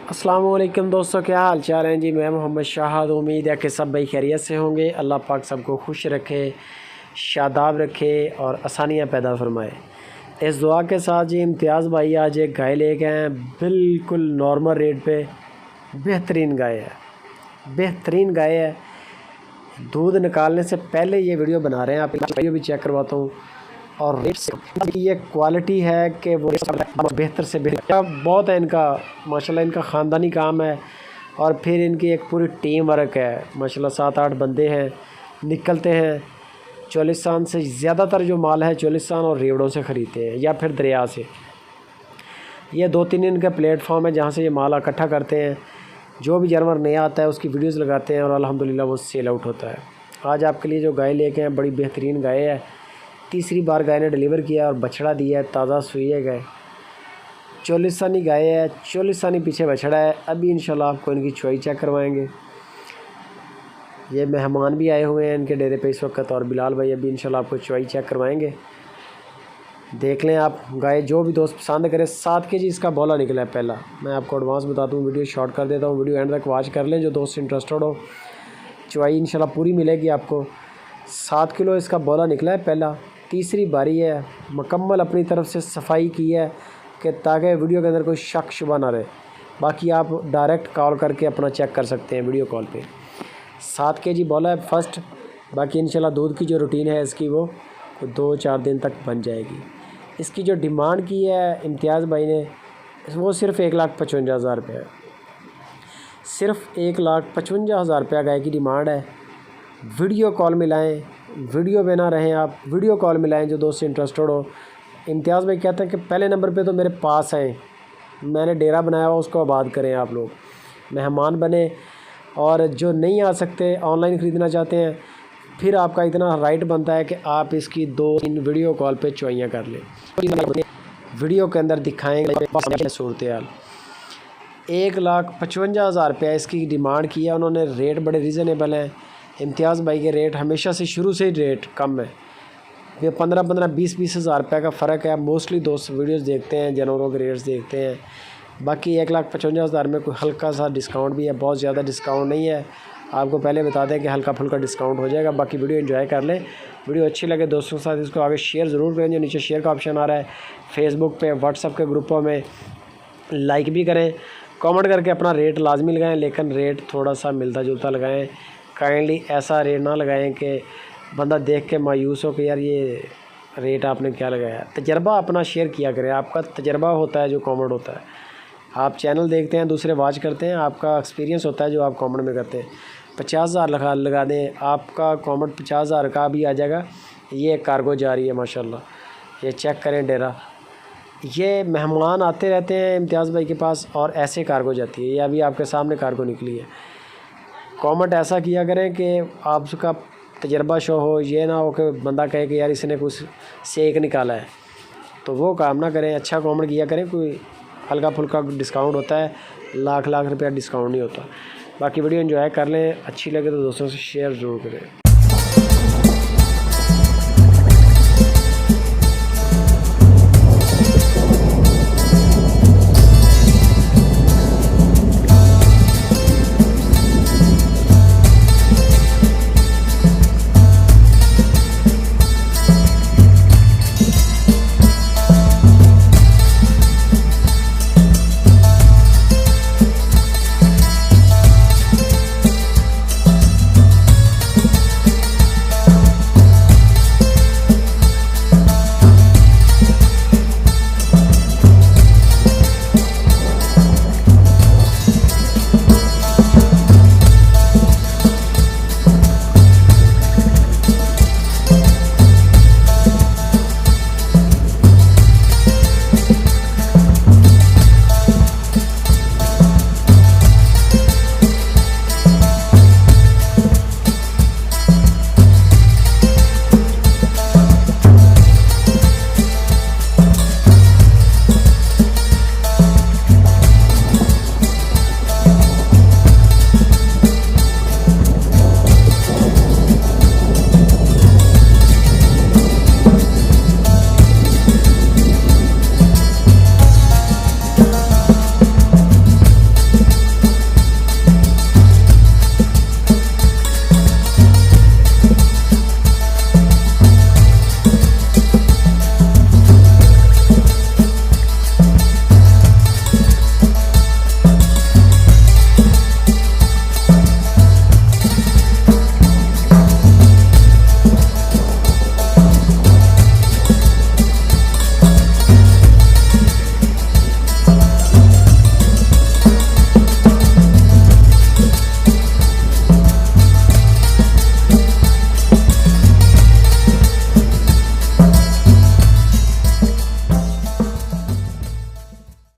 अस्सलाम वालेकुम दोस्तों, क्या हाल चाल हैं जी। मैं मोहम्मद शाहद। उम्मीद है कि सब भाई खैरियत से होंगे। अल्लाह पाक सबको खुश रखे, शादाब रखे और आसानियाँ पैदा फरमाए। इस दुआ के साथ जी इम्तियाज़ भाई आज एक गाय ले गए हैं, बिल्कुल नॉर्मल रेट पे। बेहतरीन गाय है, बेहतरीन गाय है। दूध निकालने से पहले ये वीडियो बना रहे हैं, आप वीडियो भी चेक करवाता हूँ। और रेट से ये क्वालिटी है कि वो बेहतर से बेहतर बहुत है इनका। माशाल्लाह इनका ख़ानदानी काम है और फिर इनकी एक पूरी टीम वर्क है। माशाल्लाह 7-8 बंदे हैं, निकलते हैं। चोलिस्तान से ज़्यादातर जो माल है चोलिस्तान और रेवड़ों से ख़रीदते हैं या फिर दरिया से। ये 2-3 इनका प्लेटफॉर्म है जहाँ से ये माल इकट्ठा करते हैं। जो भी जानवर नया आता है उसकी वीडियोज़ लगाते हैं और अल्हम्दुलिल्लाह वो सेल आउट होता है। आज आपके लिए जो गाय लेके हैं बड़ी बेहतरीन गाय है। तीसरी बार गाय ने डिलीवर किया और बछड़ा दिया है, ताज़ा सुई है गाय। चोलिस्तानी गाय है, चोलिस्तानी पीछे बछड़ा है। अभी इंशाल्लाह आपको इनकी चुआई चेक करवाएंगे। ये मेहमान भी आए हुए हैं इनके डेरे पे इस वक्त और बिलाल भाई अभी इंशाल्लाह आपको चुआई चेक करवाएंगे। देख लें आप गाय, जो भी दोस्त पसंद करे। 7 केजी इसका बोला निकला है पहला। मैं आपको एडवांस बता दूँ, वीडियो शॉर्ट कर देता हूँ, वीडियो एंड तक वॉच कर लें जो दोस्त इंटरेस्टेड हो। चुआई इंशाल्लाह पूरी मिलेगी आपको। 7 किलो इसका बोला निकला है पहला। तीसरी बारी है, मुकम्मल अपनी तरफ से सफाई की है कि ताकि वीडियो के अंदर कोई शक शुबा ना रहे। बाकी आप डायरेक्ट कॉल करके अपना चेक कर सकते हैं वीडियो कॉल पे। 7 केजी बोला है फर्स्ट। बाकी इंशाल्लाह दूध की जो रूटीन है इसकी वो 2-4 दिन तक बन जाएगी। इसकी जो डिमांड की है इम्तियाज़ भाई ने वो सिर्फ़ 1,55,000 रुपये है। सिर्फ़ 1,55,000 रुपया गाय की डिमांड है। वीडियो कॉल मिलाएं, वीडियो में ना रहें आप, वीडियो कॉल मिलाएं जो दोस्त इंटरेस्टेड हो। इम्तियाज़ भाई कहते हैं कि पहले नंबर पे तो मेरे पास आएँ, मैंने डेरा बनाया हुआ उसको आबाद करें। आप लोग मेहमान बने और जो नहीं आ सकते ऑनलाइन ख़रीदना चाहते हैं, फिर आपका इतना राइट बनता है कि आप इसकी 2-3 वीडियो कॉल पे चुआइयाँ कर लें। वीडियो के अंदर दिखाएँगे सूरत हाल। 1,55,000 रुपया इसकी डिमांड किया उन्होंने। रेट बड़े रीज़नेबल हैं। इम्तियाज़ भाई के रेट हमेशा से शुरू से ही रेट कम है। ये 15-15, 20-20 हज़ार रुपये का फ़र्क है। मोस्टली दोस्त वीडियोस देखते हैं, जानवरों के रेट्स देखते हैं। बाकी 1,55,000 में कोई हल्का सा डिस्काउंट भी है, बहुत ज़्यादा डिस्काउंट नहीं है। आपको पहले बता दें कि हल्का फुल्का डिस्काउंट हो जाएगा। बाकी वीडियो एंजॉय कर लें। वीडियो अच्छी लगे दोस्तों के साथ इसको आगे शेयर ज़रूर करें। जो नीचे शेयर का ऑप्शन आ रहा है, फेसबुक पे, व्हाट्सएप के ग्रुपों में लाइक भी करें। कमेंट करके अपना रेट लाजमी लगाएं, लेकिन रेट थोड़ा सा मिलता जुलता लगाएं। काइंडली ऐसा रेट ना लगाएं कि बंदा देख के मायूस हो कि यार ये रेट आपने क्या लगाया। तजर्बा अपना शेयर किया करें। आपका तजर्बा होता है जो कमेंट होता है। आप चैनल देखते हैं, दूसरे वॉच करते हैं, आपका एक्सपीरियंस होता है जो आप कमेंट में करते हैं। 50,000 लगा दें, आपका कमेंट 50,000 का भी आ जाएगा। ये कार्गो जा रही है माशाल्लाह। ये चेक करें डेरा। ये मेहमान आते रहते हैं इम्तियाज़ भाई के पास और ऐसे कार्गो जाती है। ये अभी आपके सामने कार्गो निकली है। कमेंट ऐसा किया करें कि आपका तजर्बा शो हो। ये ना हो कि बंदा कहे कि यार इसने कुछ सेक निकाला है, तो वो काम ना करें। अच्छा कमेंट किया करें। कोई हल्का फुल्का डिस्काउंट होता है, लाख रुपया डिस्काउंट नहीं होता। बाकी वीडियो एंजॉय कर लें। अच्छी लगे तो दोस्तों से शेयर ज़रूर करें।